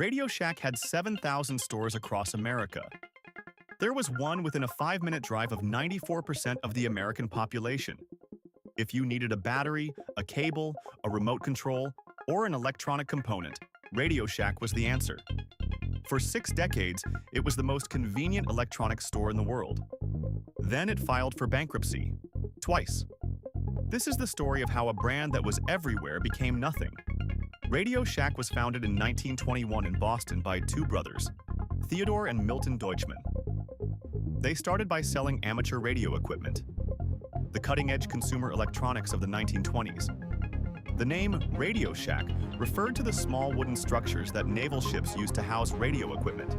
RadioShack had 7,000 stores across America. There was one within a 5-minute drive of 94% of the American population. If you needed a battery, a cable, a remote control, or an electronic component, RadioShack was the answer. For 6 decades, it was the most convenient electronics store in the world. Then it filed for bankruptcy. Twice. This is the story of how a brand that was everywhere became nothing. RadioShack was founded in 1921 in Boston by two brothers, Theodore and Milton Deutschman. They started by selling amateur radio equipment, the cutting-edge consumer electronics of the 1920s. The name RadioShack referred to the small wooden structures that naval ships used to house radio equipment.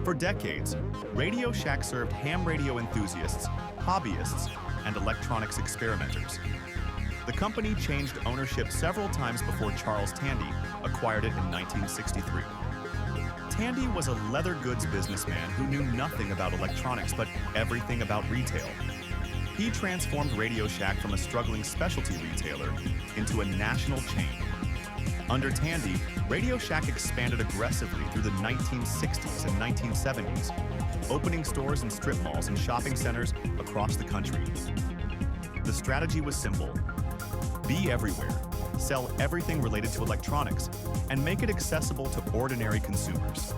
For decades, RadioShack served ham radio enthusiasts, hobbyists, and electronics experimenters. The company changed ownership several times before Charles Tandy acquired it in 1963. Tandy was a leather goods businessman who knew nothing about electronics but everything about retail. He transformed RadioShack from a struggling specialty retailer into a national chain. Under Tandy, RadioShack expanded aggressively through the 1960s and 1970s, opening stores in strip malls and shopping centers across the country. The strategy was simple: be everywhere, sell everything related to electronics, and make it accessible to ordinary consumers.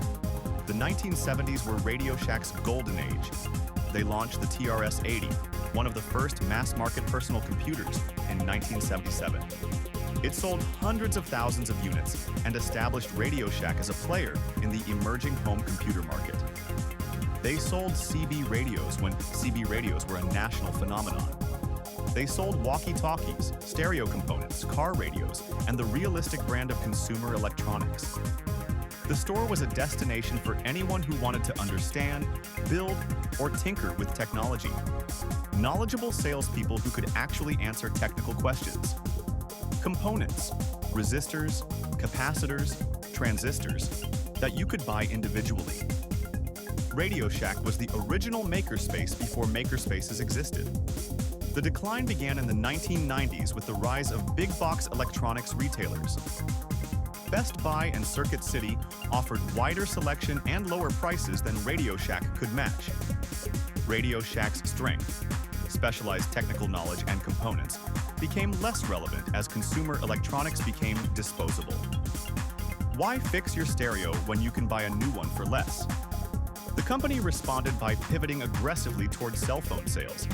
The 1970s were RadioShack's golden age. They launched the TRS-80, one of the first mass-market personal computers, in 1977. It sold hundreds of thousands of units and established RadioShack as a player in the emerging home computer market. They sold CB radios when CB radios were a national phenomenon. They sold walkie-talkies, stereo components, car radios, and the realistic brand of consumer electronics. The store was a destination for anyone who wanted to understand, build, or tinker with technology. Knowledgeable salespeople who could actually answer technical questions. Components, resistors, capacitors, transistors that you could buy individually. RadioShack was the original makerspace before makerspaces existed. The decline began in the 1990s with the rise of big-box electronics retailers. Best Buy and Circuit City offered wider selection and lower prices than RadioShack could match. RadioShack's strength, specialized technical knowledge and components, became less relevant as consumer electronics became disposable. Why fix your stereo when you can buy a new one for less? The company responded by pivoting aggressively towards cell phone sales.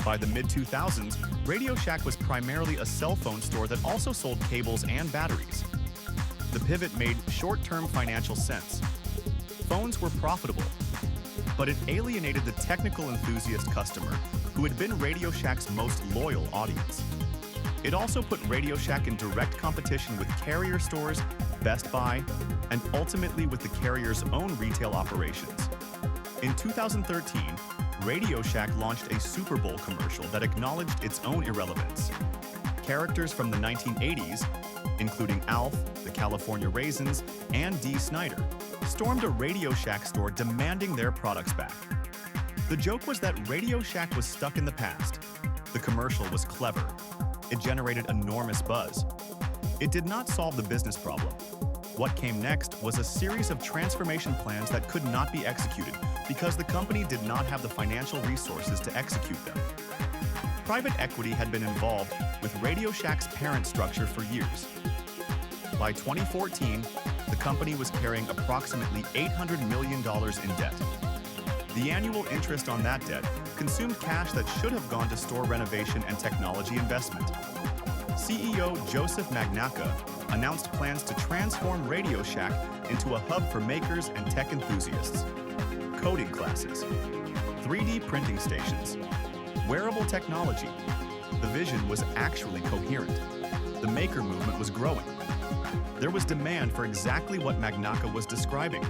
By the mid-2000s, RadioShack was primarily a cell phone store that also sold cables and batteries. The pivot made short-term financial sense. Phones were profitable, but it alienated the technical enthusiast customer who had been RadioShack's most loyal audience. It also put RadioShack in direct competition with carrier stores, Best Buy, and ultimately with the carrier's own retail operations. In 2013, RadioShack launched a Super Bowl commercial that acknowledged its own irrelevance. Characters from the 1980s, including Alf, the California Raisins, and Dee Snider, stormed a RadioShack store demanding their products back. The joke was that RadioShack was stuck in the past. The commercial was clever. It generated enormous buzz. It did not solve the business problem. What came next was a series of transformation plans that could not be executed because the company did not have the financial resources to execute them. Private equity had been involved with RadioShack's parent structure for years. By 2014, the company was carrying approximately $800 million in debt. The annual interest on that debt consumed cash that should have gone to store renovation and technology investment. CEO Joseph Magnaca announced plans to transform RadioShack into a hub for makers and tech enthusiasts. Coding classes, 3D printing stations, wearable technology. The vision was actually coherent. The maker movement was growing. There was demand for exactly what Magnaca was describing.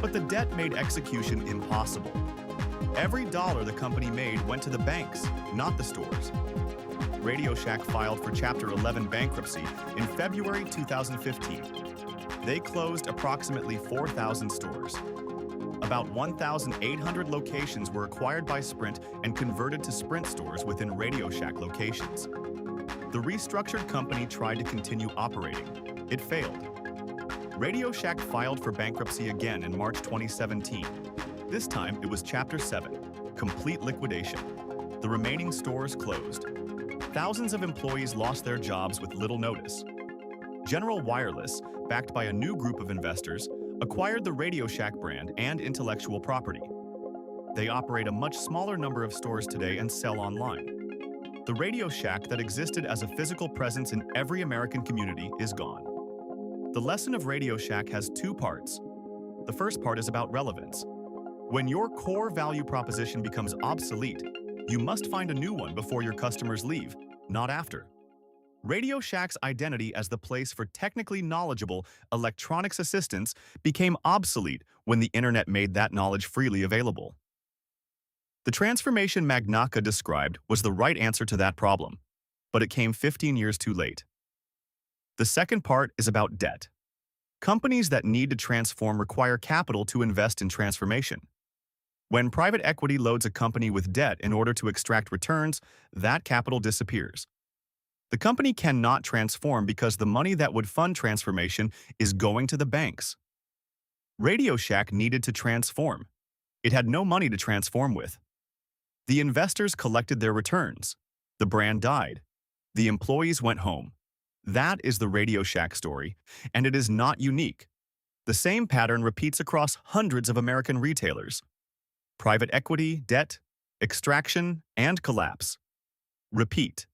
But the debt made execution impossible. Every dollar the company made went to the banks, not the stores. RadioShack filed for Chapter 11 bankruptcy in February 2015. They closed approximately 4,000 stores. About 1,800 locations were acquired by Sprint and converted to Sprint stores within RadioShack locations. The restructured company tried to continue operating. It failed. RadioShack filed for bankruptcy again in March 2017. This time, it was Chapter 7, complete liquidation. The remaining stores closed. Thousands of employees lost their jobs with little notice. General Wireless, backed by a new group of investors, acquired the RadioShack brand and intellectual property. They operate a much smaller number of stores today and sell online. The RadioShack that existed as a physical presence in every American community is gone. The lesson of RadioShack has two parts. The first part is about relevance. When your core value proposition becomes obsolete, you must find a new one before your customers leave, not after. RadioShack's identity as the place for technically knowledgeable electronics assistants became obsolete when the internet made that knowledge freely available. The transformation Magnaka described was the right answer to that problem, but it came 15 years too late. The second part is about debt. Companies that need to transform require capital to invest in transformation. When private equity loads a company with debt in order to extract returns, that capital disappears. The company cannot transform because the money that would fund transformation is going to the banks. RadioShack needed to transform. It had no money to transform with. The investors collected their returns. The brand died. The employees went home. That is the RadioShack story, and it is not unique. The same pattern repeats across hundreds of American retailers. Private equity, debt, extraction, and collapse. Repeat.